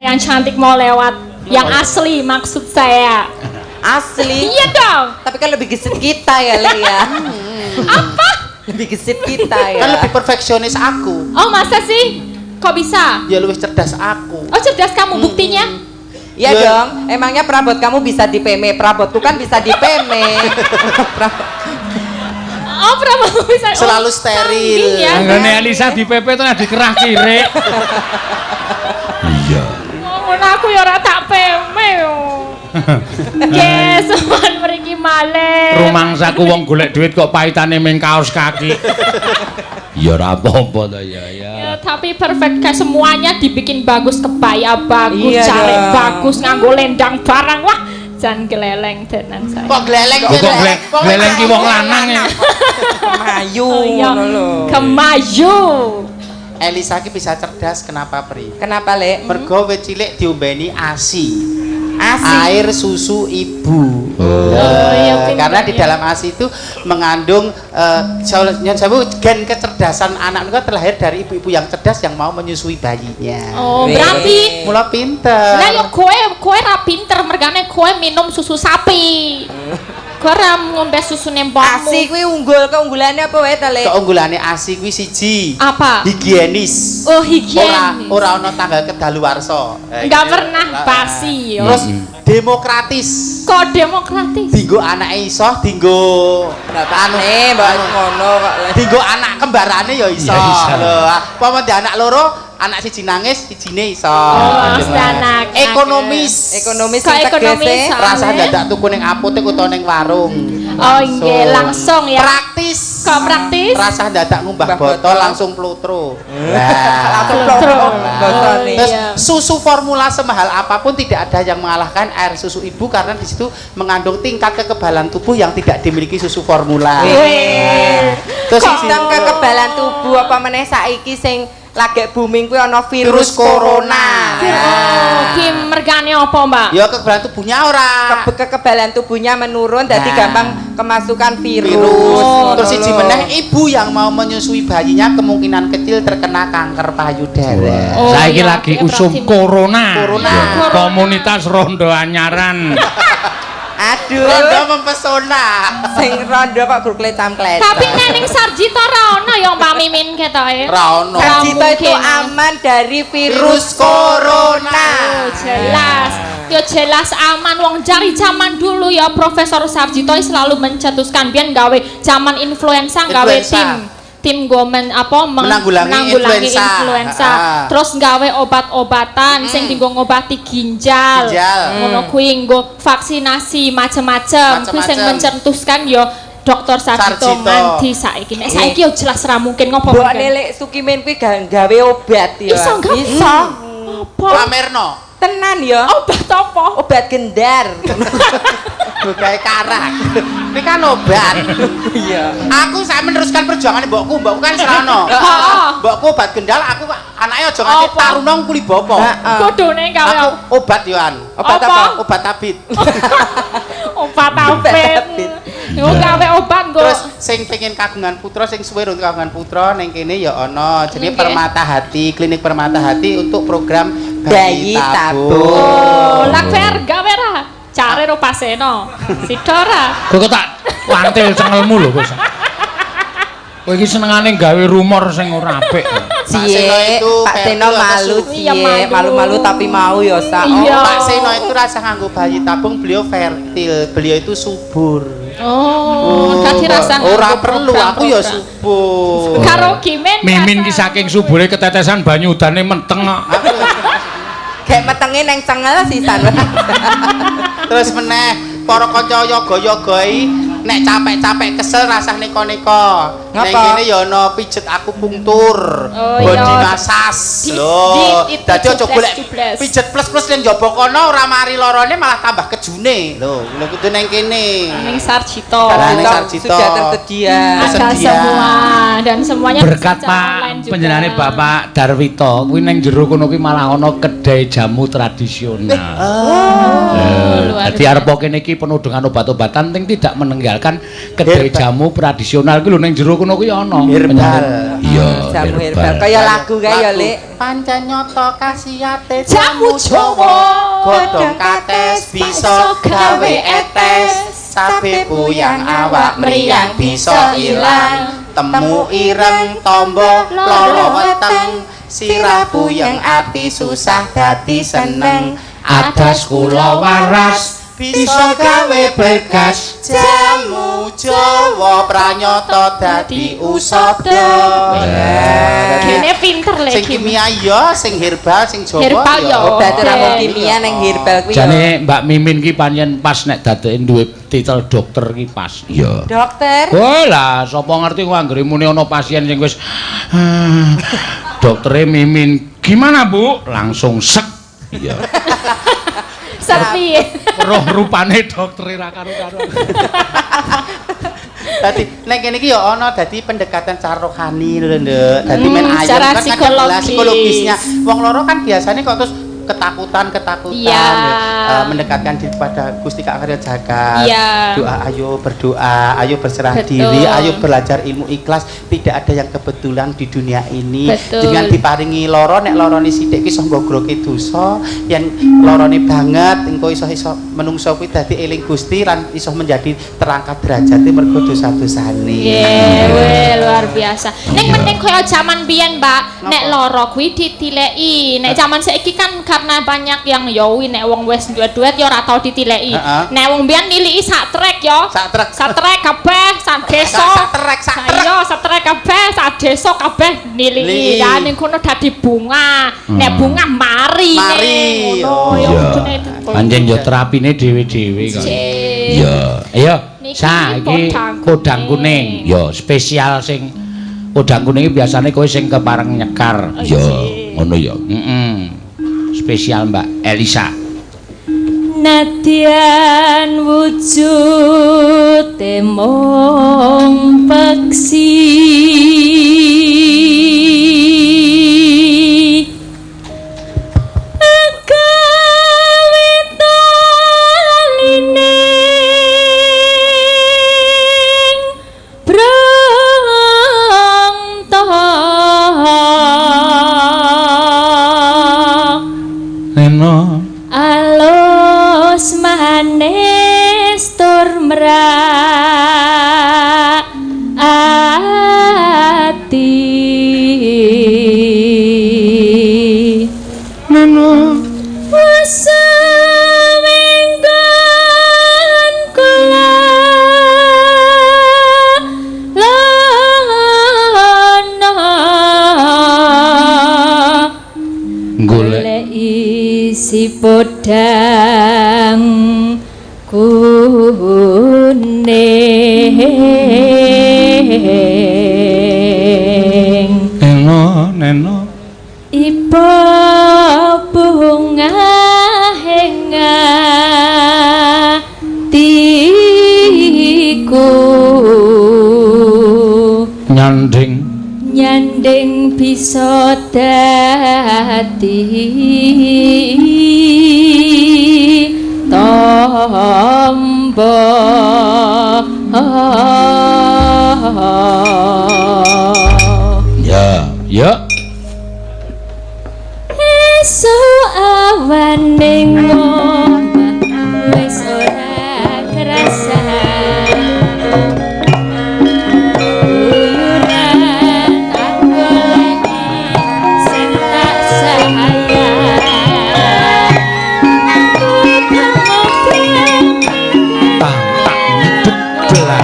Yang cantik mau lewat, yang asli maksud saya. Asli? Iya dong. Tapi kan lebih gesit kita ya, Le ya. Apa? Lebih gesit kita ya. Kan lebih perfeksionis aku. Oh masa sih? Kok bisa? Ya lebih cerdas aku. Oh cerdas kamu, buktinya? Iya Ya. dong. Emangnya perabot kamu bisa di PM, perabotku kan bisa di PM. Oh berapa bisa? Selalu steril. Ya, Anggone Elisa di PP itu dikerah kiri. Iya. ngono aku ya ora tak peme yo. Yes, sowan mriki malih. Rumangsaku wong golek duit kok pahitane ming kaos kaki. Ya ora apa-apa to ya. Ya, tapi perfect kayak semuanya dibikin bagus, kebaya bagus, Iya jare dong. bagus, nganggo lendang barang. Wah, jan geleleng tenan saya. Kok gleleng Kok gleleng ki wong lanang ya. Kemayu Oh, iya. ngono lho. Kemaju. Elisa ki bisa cerdas kenapa, Pri? Kenapa, Le? Mergo wit cilik diombeni ASI. Asi. Air susu ibu. iya, pinter, Karena di ya. dalam ASI itu mengandung gen kecerdasan anak itu terlahir dari ibu-ibu yang cerdas yang mau menyusui bayinya. Oh, Wih. berarti Mula pinter. lah yo kowe ra pinter mergane kowe minum susu sapi. Kowe ra ngombe susu nembokmu. Asi kuwi keunggulannya apa wae ta, Le? Keunggulannya ASI kuwi siji. Apa? Higienis. Oh, higienis. Ora ana tanggal kedaluwarsa. Enggak pernah basi yo. Terus demokratis. Kok demokratis? Dinggo anake iso, dinggo Mbak ngono kok, Le. dinggo anak kembarane ya iso. Ya iso. Lho, apa men anak loro, anak siji nangis, sijine iso. Oh, Gitu. anak. Ekonomis. Ekonomis Kok sing ekonomis, tegese. Sa? Rasa dadak tuku ning apotek utawa ning warung. Oh, nggih, langsung ya. Praktis. Kok praktis? Rasa dadak ngumbah Ngumbah botol botol. langsung plutro. Langsung Plutro. plotro Oh, bosone. Terus iya. susu formula semahal apapun tidak ada yang mengalahkan air susu ibu karena di situ mengandung tingkat kekebalan tubuh yang tidak dimiliki susu formula. Wih. Terus Kok sistem kekebalan tubuh apa meneh saiki sing lagi booming kuwi ana virus corona. Oh, ki mergane apa, Mbak? ya kekebalan tubuhnya ora. Kekebalan tubuhnya menurun jadi Nah. gampang kemasukan virus. Virus. Terus Ngono siji lho. meneh ibu yang mau menyusui bayinya kemungkinan kecil terkena kanker payudara. Oh, Saiki iya, lagi ya, usum berarti- corona. Corona. Iya. Corona. Komunitas Rondo Anyaran. Aduh. Rondo mempesona. Sing rondo kok grup klecam-klecam. Tapi nening Sarjito ra ono ya Mbak Mimin ketoke. Ra ono. Sarjito itu mungkin. aman dari Virus virus corona. Oh, jelas. Yo jelas aman wong dari zaman dulu ya Profesor Sarjito selalu mencetuskan biyen gawe zaman influenza gawe Influenza. tim gomen apa Menanggulangi influenza. Ah. Terus gawe obat-obatan sing dienggo ngobati ginjal. Ngono kuwi nggo vaksinasi macem-macem. Kuwi sing Macem-macem. mencetuskan yo Dokter Sarjito Sarjito. nganti saiki. Nek saiki yo jelas ra mungkin ngopo Mbok mungkin. Nelek Sukimin kuwi gawe obat ya. Iso nggak? Iso. Apa? Pamerno. Tenan ya. Obat apa? Obat gendar. Bukai karak. Ini kan obat. Iya. Aku saya meneruskan perjuangan mbokku kan serano. Heeh. Mbokku obat gendal, aku anaknya aja nganti Apa? tarunong kuli bopo. Kudune gawe Aku obat yoan. Obat Apa? apa? Obat tabit. obat apit. Tabit. Yo gawe obat nggo. Terus sing pengen kagungan putra, sing suwe untuk kagungan putra ning kene ya ana jenenge Nggih. Permata Hati, klinik Permata Hati untuk program Bayi tabung. Oh, lak fair gawe ra. Care ro paseno. Sidora. Kok tak wantil cengelmu lho, Bos. Kowe iki senengane gawe rumor sing ora apik. Pak Seno Cie, itu Pak Seno fertil atau malu su- Iya, cie, malu. malu-malu tapi mau ya sa. Iya. Pak Seno itu rasa nganggo bayi tabung, beliau fertil, beliau itu subur. Oh, dadi rasa ora nganggo perlu, aku ya program-program. subur. Karo Kimin. Mimin ki saking subure ketetesan banyu udane menteng kok. Kayak metenge neng cengel sisan. Terus meneh para kanca yoga-yogai nek capek-capek kesel rasah neko-neko. Ning Ngapa? kene ya ana pijet akupunktur, Oh, body iya. massage. Di- Lho, itu dadi aja cubles, golek cubles. pijet plus-plus ning jaba kono ora mari lorone malah tambah kejune. Lho, kudu ning kene. Ning Sarjito. Sarjito. Sarjito sudah tersedia. Ada tersedia. semua dan semuanya Berkat bisa secara online Pak juga. panjenengane Bapak Darwito kuwi ning jero kono kuwi malah ana kedai jamu tradisional. Oh, luar Jadi arep kene iki penuh dengan obat-obatan ting tidak kan kedai jamu tradisional ku lho ning jero kono kuwi ana. Herbal. Iya, Jamu herbal. Kaya lagu kae ya, Lek. Pancanyata kasiyate Jamu Jawa. godhong kates bisa gawe etes. Sabe puyang awak mriyang bisa ilang. Temu ireng tombo lolo weteng. Sirah puyeng ati susah dadi seneng. Adas kula waras Bisa gawe berkas. Jamu Jawa pranyata dadi usada. Kene pinter lek. Sing kimia ya, sing herbal, sing Jawa Herbal ya. Obat ora mung Oke. kimia ning herbal kuwi. jane Mbak Mimin ki pancen pas nek dadeke duwe titel dokter ki pas. Iya. Dokter. Oh lah, sapa ngerti ku anggere muni ana pasien sing wis doktere Mimin. Gimana, Bu? Langsung sek. Iya. Sepi. Roh rupane doktere ra karo-karo. Dadi nek kene iki ya ana dadi pendekatan cara rohani lho, Nduk. Dadi men ayam secara kan psikologis. psikologisnya. Wong loro kan biasanya kok terus ketakutan Iya. mendekatkan diri pada Gusti Kak Karya Jagat. Iya. Doa, ayo berdoa, ayo berserah Betul. diri, ayo belajar ilmu ikhlas. Tidak ada yang kebetulan di dunia ini. Betul. Dengan diparingi loro, nek lorone sithik ki iso nggogroke dosa, yen lorone banget engko iso menungso kuwi dadi eling Gusti lan iso menjadi terangkat derajate mergo dosa-dosane. Weh, luar biasa. Ning penting kaya jaman biyen, Mbak, nek loro kuwi ditileki. Nek jaman saiki kan karena banyak yang yowi nek wong wis duwe-duwet ya ora tau ditileki. Heeh. Nek wong biyen niliki sak trek ya. Sak trek. Sak trek kabeh, sak desa. Sak trek. Iya, sak trek kabeh, sak desa kabeh niliki. Niliki. Ya ning kono dadi bunga. Nek bunga mari. Mari. Ngono ya Iya. kudune itu. Pancen yo terapine dhewe-dhewe kok. Cih. Iya. Ayo, Niki saiki kodang kodang kuning. kuning. Yo spesial sing kodang kuning iki biasane kowe sing kepareng nyekar. Yo, ngono yo. Spesial Mbak Elisa. Nadyan wujud temong peksi agawe talining brangta Eno. alus manis tur ati Neno. Wasawenggan kula lana Golek isi podang kuning Neno, Neno. ipo bunga henga tiku Nyanding. nyanding bisa dadi tombo Ya, ya. esuk awan ning omah wis ora kerasa Tak nyedek belah. Ora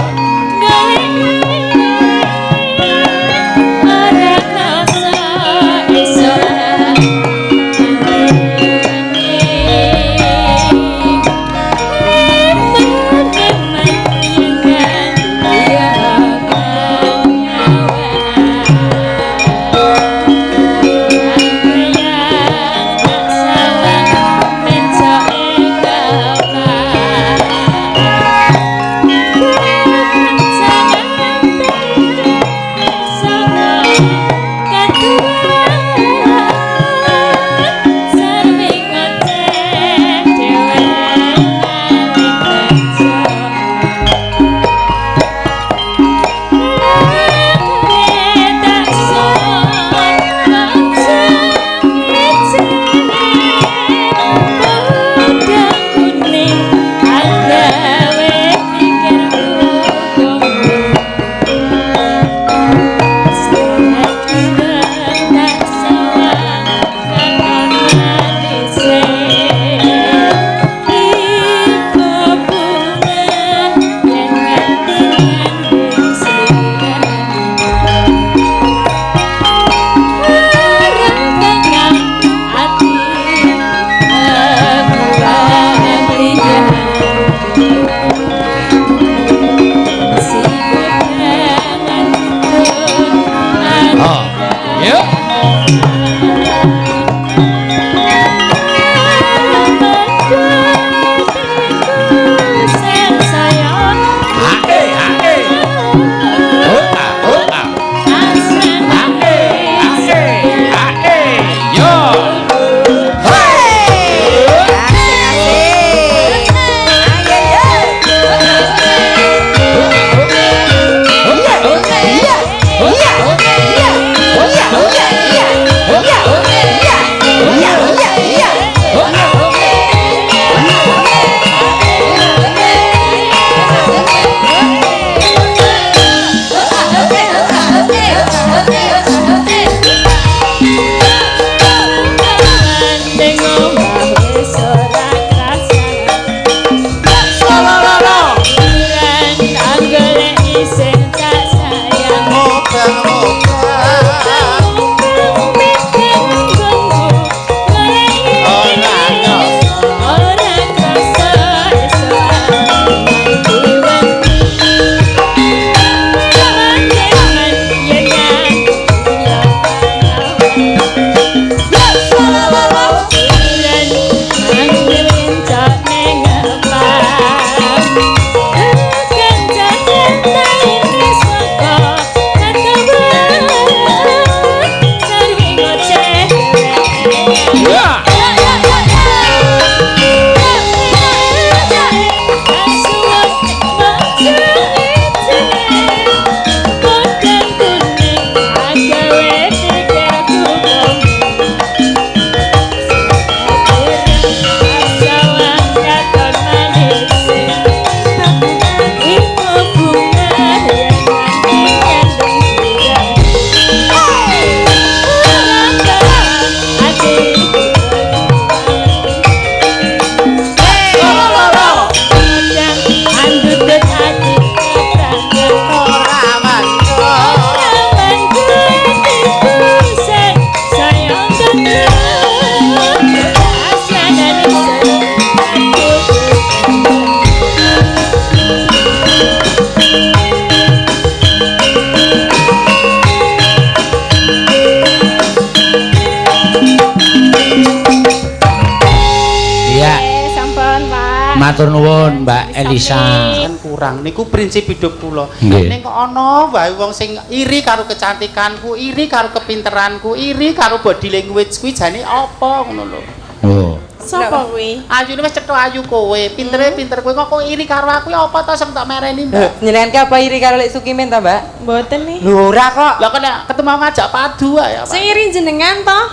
Matur nuwun Mbak Elisa. Kan kurang niku prinsip hidup kula. Nggih. Ning kok ana wae wong sing iri karo kecantikanku, iri karo kepinteranku, iri karo body language kuwi jane apa ngono lho. Oh. Sapa kuwi? Ayune wis cetha ayu kowe, pintere pinter kowe kok iri karo aku ya apa to sing tak mereni, Mbak? Nyenenke apa iri karo Lek Sukimin ta, Mbak? Mboten nih. Lho ora kok. Lah kok nek ketemu ngajak padu ae apa? Sing iri jenengan toh?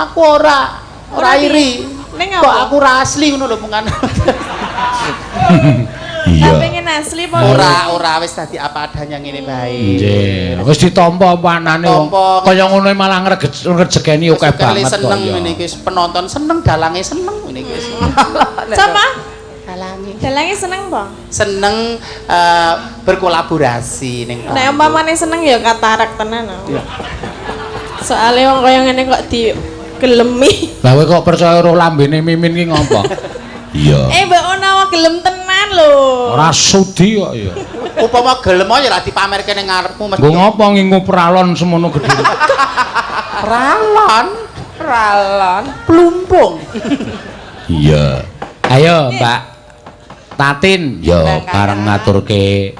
Aku ora iri. Ning Kok apa? aku ra asli ngono lho mungkin. Iya. Pengen asli apa? Ora wis dadi apa adanya ngene bae. Nggih. Wis ditampa apa anane wong. Ditampa. Kaya ngono malah ngrejekeni akeh banget kok. Seneng ngene iki penonton seneng dalange seneng ngene iki. Sama? Dalange. Dalange seneng apa? Seneng berkolaborasi ning. Nek umpamane seneng ya katarak tenan. Iya. Soale wong kaya ngene kok di gelemi. Lah kowe kok percaya roh lambene Mimin ki ngopo? Iya. Mbak Ona gelem tenan lho. Ora sudi kok ya. Upama gelem ya ora dipamerke ning ngarepmu mesti. Nggo ngopo ngingu pralon semono gedhe. Pralon, plumpung. Iya. Ayo Mbak Tatin, yo bareng ngaturke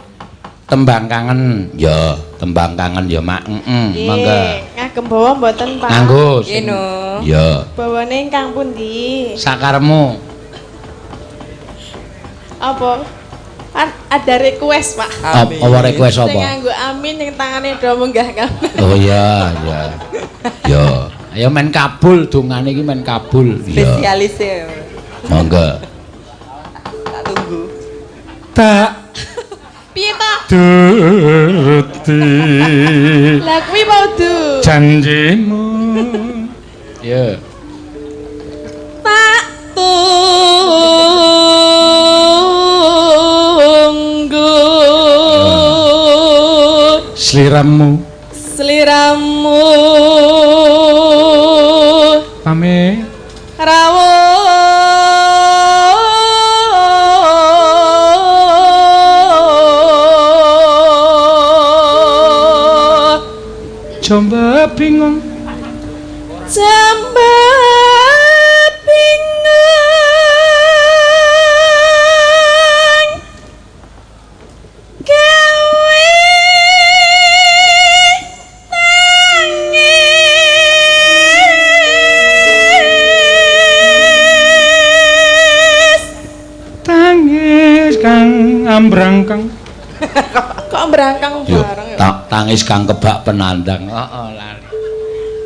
tembang kangen. Yo, tembang kangen yo Mak. Mangga. Ngagem bawa mboten, Pak? Nganggo. Ino. Yo. Bawane ingkang pundi? Sakaremu. Apa? Kan ada request, Pak. Apa request Sing apa? nganggo amin ning tangane do munggah kabeh. Oh iya, iya. Yo. Ayo men kabul dongane iki men kabul. Yo. Spesialis e. Mangga. Tak tunggu. Tak Piye ta? tuti Lah kuwi mau du. janjimu. Ya. Tak tunggu Sliramu sliramu pamit rawuh coba bingung jamba bingung gawe tangis kang ambrangkang kok berangkang bareng ya? tangis kang kebak penandang lali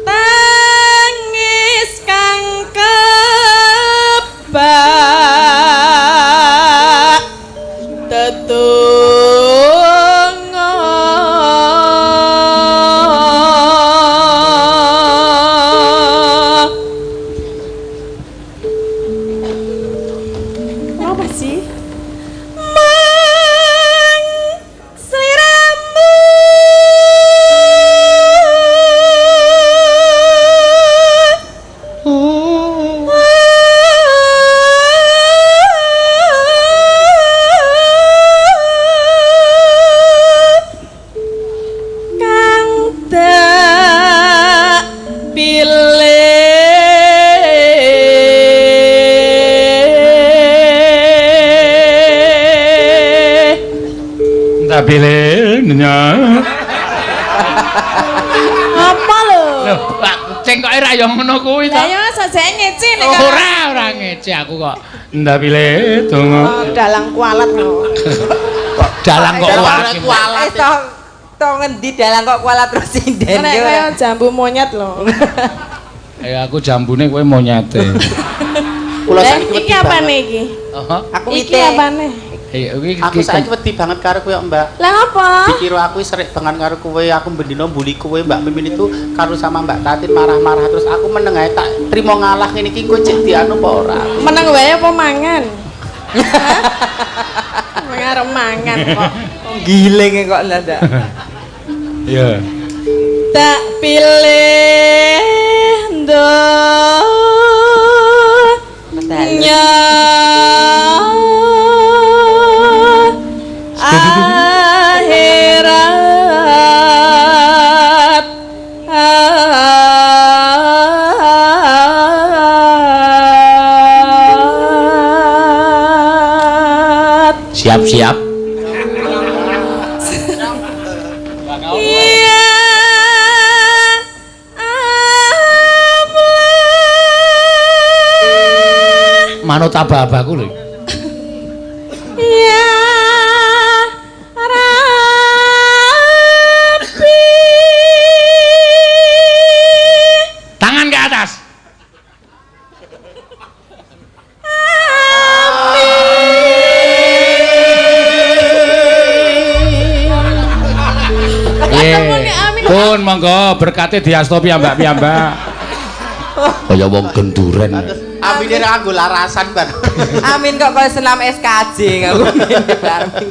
Tangis kang kebak tetungga kasih. Mang sliramu kang tak pilihnya apa lho? cengkoke ra yo ngono kuwi Lah to. ya saja ngeci nek Ora ngece aku kok. Ndak pilih donga. dalang kualat lho. Dalang kok wae. To ngendi dalang kok kualat terus sinden Nek yo. kaya jambu monyet lho. Aku jambune kowe monyete. Kula Lah saiki wedi iki apa banget. nih iki? Aku Iki wite. apa nih? Aku saiki wedi banget karo kowe, Mbak. Lah apa? Dikira aku serik banget karo kowe, aku bendino mbuli kowe, Mbak Mimin itu karo sama Mbak Tatin marah-marah terus aku meneng ae tak trimo ngalah ngene iki kowe cek dianu apa ora? Meneng wae apa mangan? Mengarep mangan kok. Giling kok ndak. Iya. Tak pilih ndo nya akhirat Siap-siap. iya Manut aba-abaku lho. ya Rabbi Tangan ke atas. Pun monggo berkate diasto piyambak-piyambak. Kaya wong genduren. Amine ra nganggo larasan, Bar. Amin kok koyo senam SKJ aku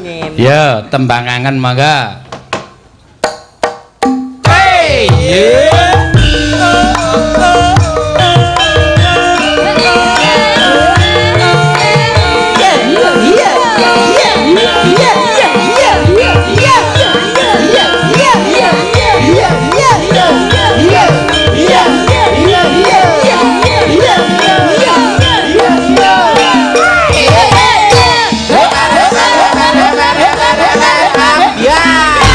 ngene. Ya, tembangangan mangga. Hey, Ya.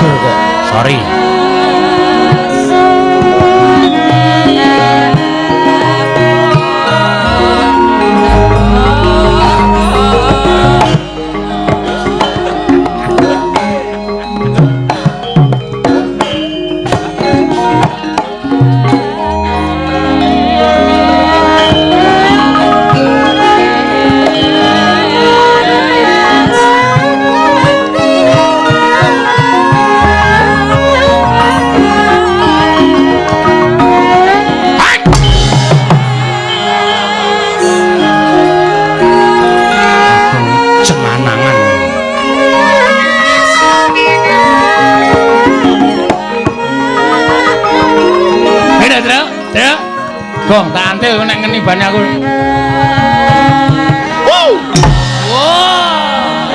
Gugur kok. Sorry. Bong, tak antil nek ngeni bane aku. Wow. Wow.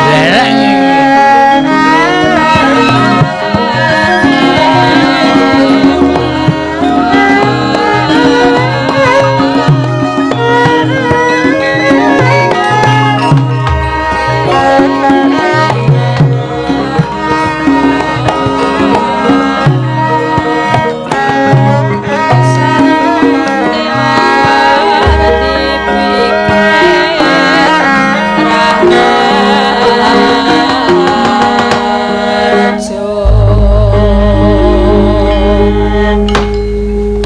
Leleng.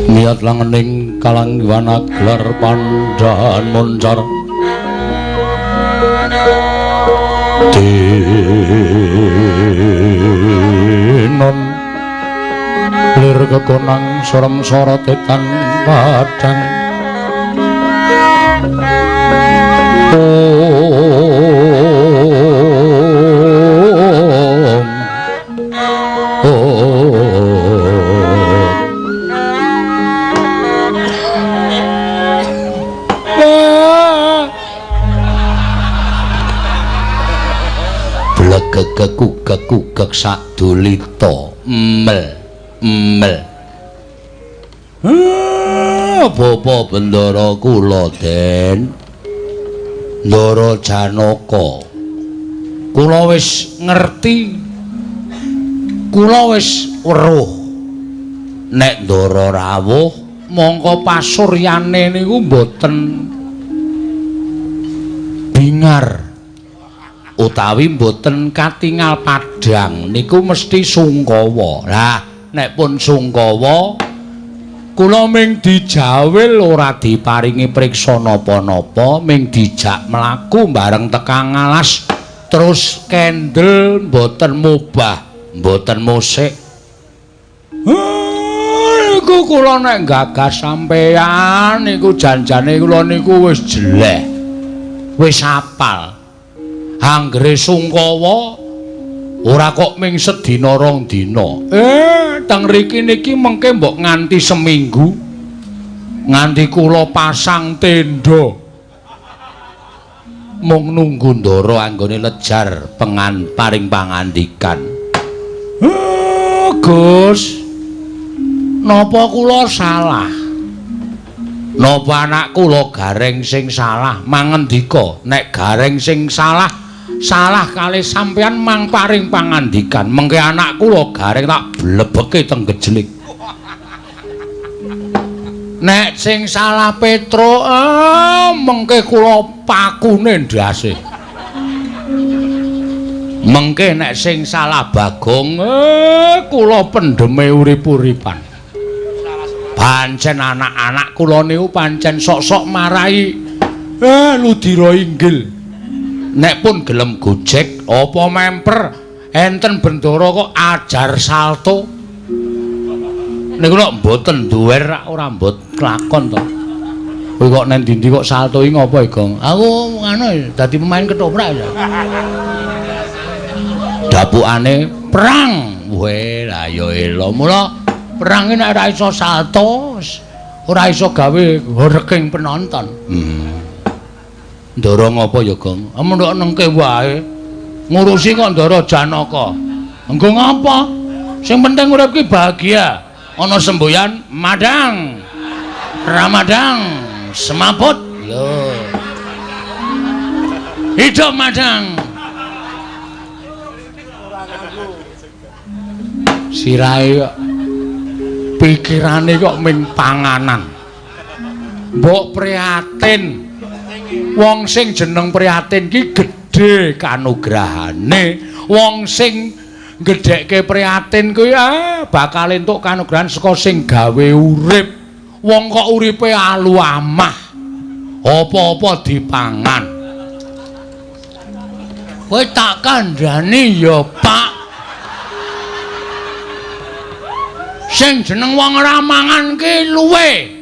Niat langening kalanggiwana gelar pandhahan moncar dinon lir kekonang sorem sorotetan padang gugak sadulita mel Bapa Bendara kula Den Ndara Janaka kula wis ngerti kula wis weruh nek Ndara rawuh mongko pasuryane niku mboten bingar utawi mboten katingal padhang niku mesti sungkawa. Lah nek pun sungkawa kula ming dijawil ora diparingi priksa napa-napa ming dijak mlaku bareng tekang alas terus kendel mboten mubah mboten musik. Niku kula nek gagas sampeyan niku janjane kula niku wis jeleh wis apal. Anggere sungkawa ora kok ming sedina rong dina. Teng mriki niki mengke mbok nganti seminggu. Nganti kula pasang tenda. Mung nunggu Ndara anggone lejar paring pangandikan. Gus. Napa kula salah? Napa anak kula Gareng sing salah? Mangendika nek Gareng sing salah kalih sampeyan mang paring pangandikan mengke anak kula Gareng tak blebeke teng gejlik. Nek sing salah Petro mengke kula pakune ndase. Mengke nek sing salah Bagong kula pendeme urip-uripan. Pancen anak-anak kula niku pancen sok-sok marahi ludira inggil. Nek pun gelem gojek apa memper enten Bendara kok ajar salto niku kok mboten duwer ora mbot kelakon to. Kowe kok nang ndi kok salto iki ngopo Gong? Aku anu dadi pemain ketoprak ya. Dapukane perang. Weh lah ya elo mula perang nek ora iso salto ora iso gawe reking penonton. Ndara ngapa ya, Gong? Mendhok nengke wae. Ngurusi kok Ndara Janaka. Engko ngapa? Sing penting urip ki bahagia. Ana semboyan madang. Ramadang semaput. Yo. Hidup madang. Sirahe kok pikirane kok ming panganan. Mbok prihatin. Wong sing jeneng prihatin ki gedhe kanugrahane. Wong sing gedhekke prihatin kuwi bakal entuk kanugrahan saka sing gawe urip. Wong kok uripe alu amah. Apa-apa dipangan. Kowe tak kandhani ya, Pak. Sing jeneng wong ora mangan ki luwe.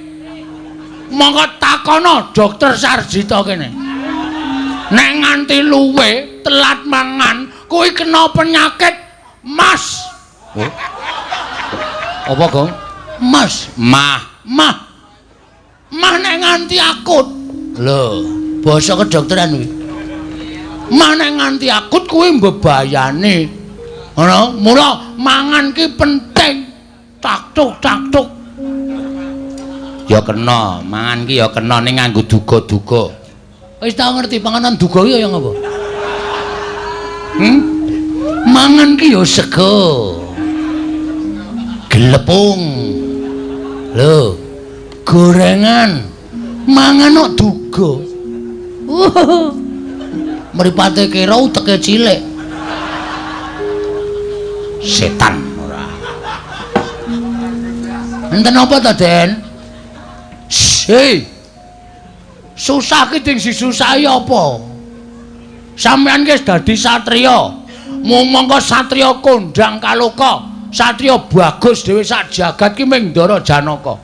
Monggo takono Dokter Sarjito kene. Nek nganti luwe telat mangan, kuwi kena penyakit mas. Oh. Apa, Gong? Mas, mah nek nganti akut. Lho, basa kedokteran kuwi. Mah nek nganti akut kuwi mbebayani. Ngono, mula mangan ki penting. Tak-tuk. Ya kena, mangan ki ya kena ning nganggo duga-duga. Wis tak ngerti panganan duga ki ya ngapa? Mangan ki ya sego. Glepung. Lho, gorengan. Mangan kok duga. Mripate kira uteke cilik. Setan ora. Enten apa to, Den? Hei. Susah ki sing disusahi apa? Sampeyan ki wis dadi satriya. Mongko satriya kondang kaloka, satriya bagus dhewe sak jagat ki ming Ndara Janaka.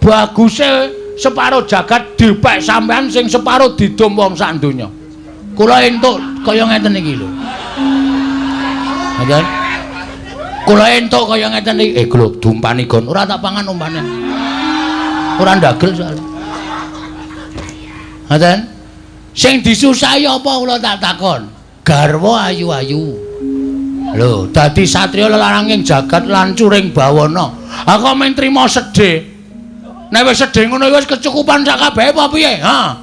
Baguse separo jagat dipek sampeyan sing separo didom wong sak donya. Kula entuk kaya ngeten iki lho. Ngaten? Kula entuk kaya ngeten iki. Lho, dumpani gon ora tak pangan umpane. Ora ndagel soalé. Ngaten? Sing disusahi apa kula tak takon? Garwa ayu-ayu. Lho, dadi satriya lelaranging jagat lancuring bawana. Aku men trima sedhe. Nek wis sedhe ngono wis kecukupan sak kabehe apa piye? Ha.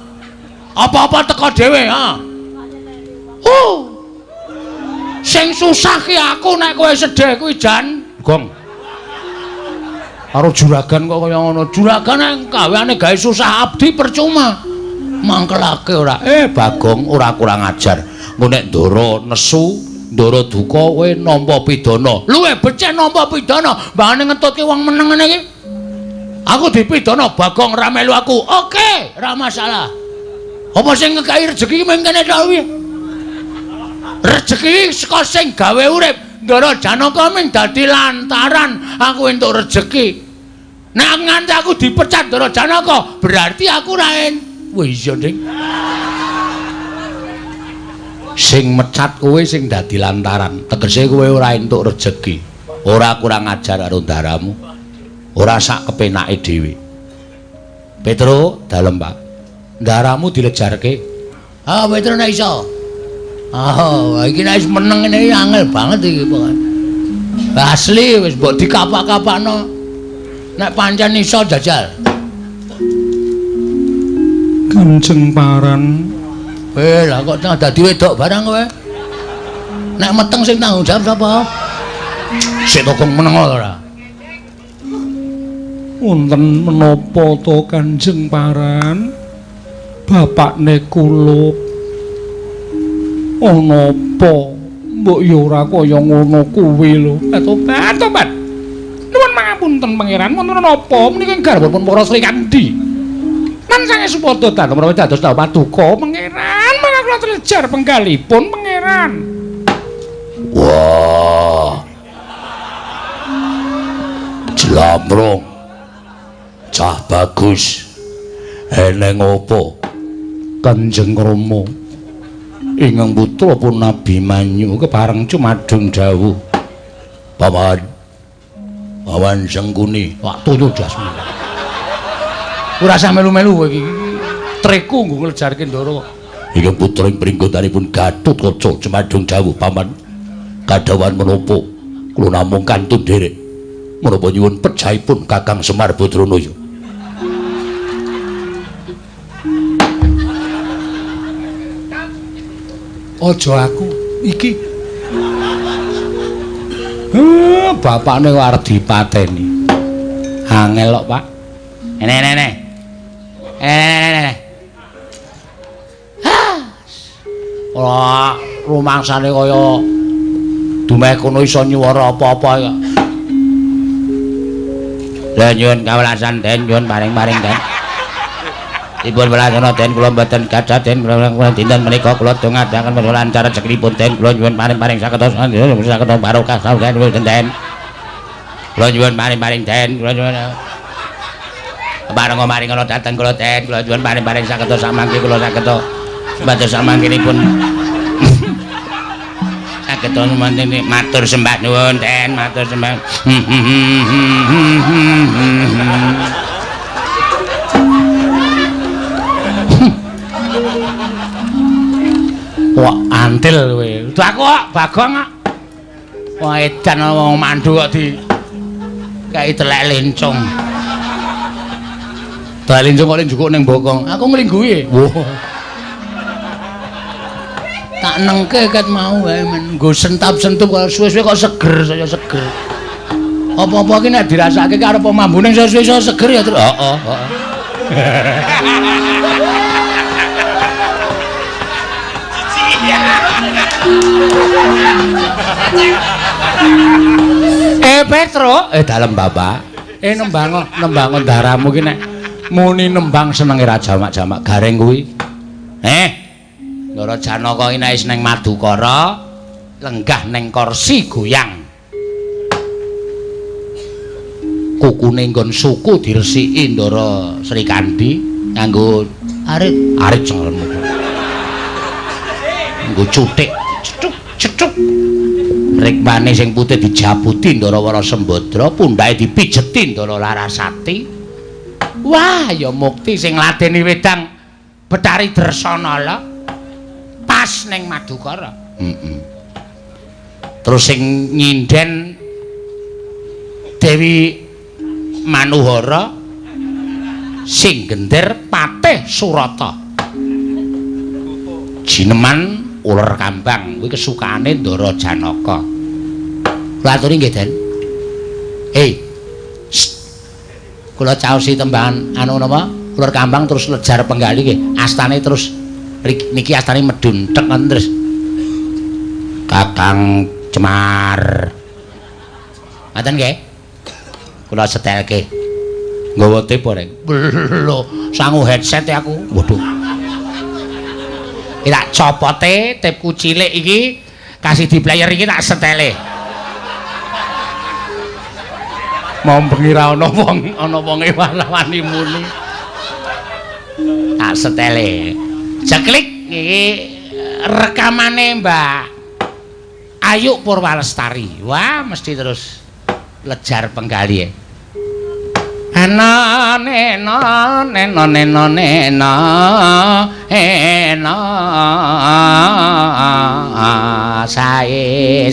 Apa-apa teko dhewe, ha. Sing susah ki aku nek kowe sedhe kuwi Jan. Gong. Karo juragan kok kaya ngono. Juragan gaweane gawe susah abdi percuma. Mangkelake ora. Bagong ora kurang ajar. Engko nek Ndara nesu, Ndara duka kowe nampa pidana. Luwe becik nampa pidana, mbane ngetutke wong meneng ngene iki. Aku dipidana Bagong ra melu aku. Oke, ra masalah. Apa sing ngekai rejeki mung kene tok kuwi? Rejeki saka sing gawe urip. Ndara Janaka mung dadi lantaran aku entuk rejeki. Nek nganti aku dipecat Ndara Janaka, berarti aku ra wis iya, Ding. Sing mecat kowe sing dadi lantaran, tegese kowe ora entuk rejeki. Ora kurang ajar karo ndaramu. Ora sak kepenake dhewe. Petro, dalem, Pak. Ndaramu dilejarke. Petro nek iso. Iki nek wis meneng ngene iki angel banget iki pokoke. Asli wis mbok dikapak-kapakno. Nek pancen iso jajal. Kanjeng Paran. Lah kok dadi wedok barang kowe? Nek meteng sing tanggung jawab sapa? Sik tokong meneng ora? Wonten menapa to Kanjeng Paran? Bapakne kula ana apa? Mbok ya ora kaya ngono kuwi lho. Tobat. Nuwun pangapunten Pangeran, wonten napa menika garwanipun para Sri Kandi? Nan sange supada dalem menawi dados tahu paduka Pangeran, mangga kula trejar penggalipun Pangeran. Wah. Jlamrong. Cah bagus. Eneng apa? Kanjeng Rama ingkang putra pun Nabi Manyu kepareng cumadung dawuh. Pawan Sengkuni, wak tuyu dasmu. Ora usah melu-melu kowe iki. Treku nggo nglejarke Ndara. ingkang putra ing pringgotanipun Gatotkaca cumadung dawuh paman. Kadhawan menapa kula namung kantun derek. Menapa nyuwun pejahipun Kakang Semar Badranaya. Aja aku iki Bapakne kok arep dipateni. Angel kok, Pak. Ene. Ora rumangsane kaya dumeh kono iso nyuwara apa-apa kok. Lah nyuwun kawelasan Den, nyuwun paring-paring Den. Dipun welasana Den kula mboten gadah Den kula dinten menika kula dongadaken lancar rezekinipun Den kula nyuwun paring-paring saketa barokah sawen Den. Kula nyuwun paring-paring Den kula nyuwun bareng maringono dhateng kula Den kula nyuwun paring-paring saketa samangke kula saketa matur samangkenipun saketa mantene matur sembah nyuwun Den matur sembah wah antil kowe udah aku kok Bagong kok wah edan wong mandu kok di kayak telek lencong telek lencong kok njukuk ning bokong aku nglingguhi wah tak nengke ket mau wae men nggo sentap-sentup kok suwe-suwe kok seger saya seger apa-apa ki nek dirasake karo pemambune suwe-suwe iso seger ya terus heeh Petro dalem Bapak nembang daramu ki nek muni nembang senenge ra jamak-jamak gareng kuwi Ndara Janaka ki nek wis ning Madukara lenggah ning kursi goyang kukune nggon suku diresiki Ndara Srikandi nganggo arit cengelmu nggo cutik cecuk rikmane sing putih dijabuti Ndara Warasembadra pundhake dipijeti Ndara Larasati wah ya mukti sing ladeni wedang Betari Dresana pas ning Madukara terus sing nyinden Dewi Manuhara sing gender Patih Surata jineman uler kambang kuwi kesukaane Ndara Janaka. Kula aturi nggih, Den. Kula caosi tembangan anu napa? Uler kambang terus lejar penggali nggih. Astane terus niki astane medun tek terus. Kakang Cemar. Ngoten nggih? Kula setelke. Nggawa tip bareng. Lho, sangu headset aku. Waduh. Tak copote tipku cilik iki kasih di player iki tak setele mau bengi ra ana wonge wani muni tak setele jeklik iki rekamane Mbak Ayu Purwalestari wah mesti terus lejar penggali ana neno sae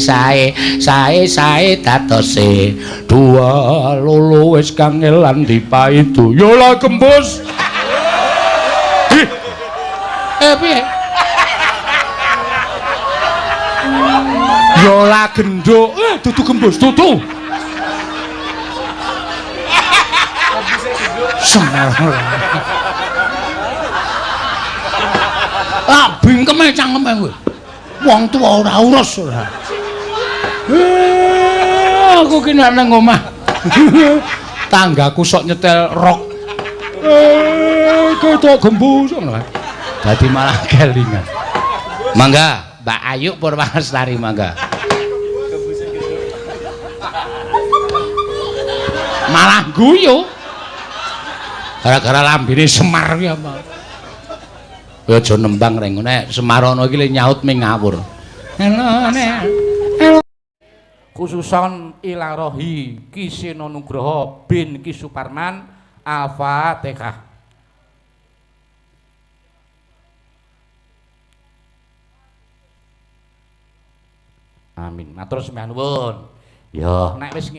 datose dua lolo wis kangelan dipaidu ya la gembus piye ya la genduk dudu gembus dudu bingkeme cangkeme kowe. Wong tuwa ora urus ora. Aku ki nek nang omah. Tanggaku sok nyetel rock. Ketok gembus ngono. Dadi malah kelingan. Mangga, Mbak Ayu Purwalestari mangga. Malah guyu. Gara-gara lambene Semar kuwi apa? Kowe aja nembang reng nek Semarana iki le nyaut ming ngawur. Khususon Ilarohi Kiseno Nugroho bin Ki Suparman Al-Fatihah. Amin. Matur sembah nuwun. Ya, nek wis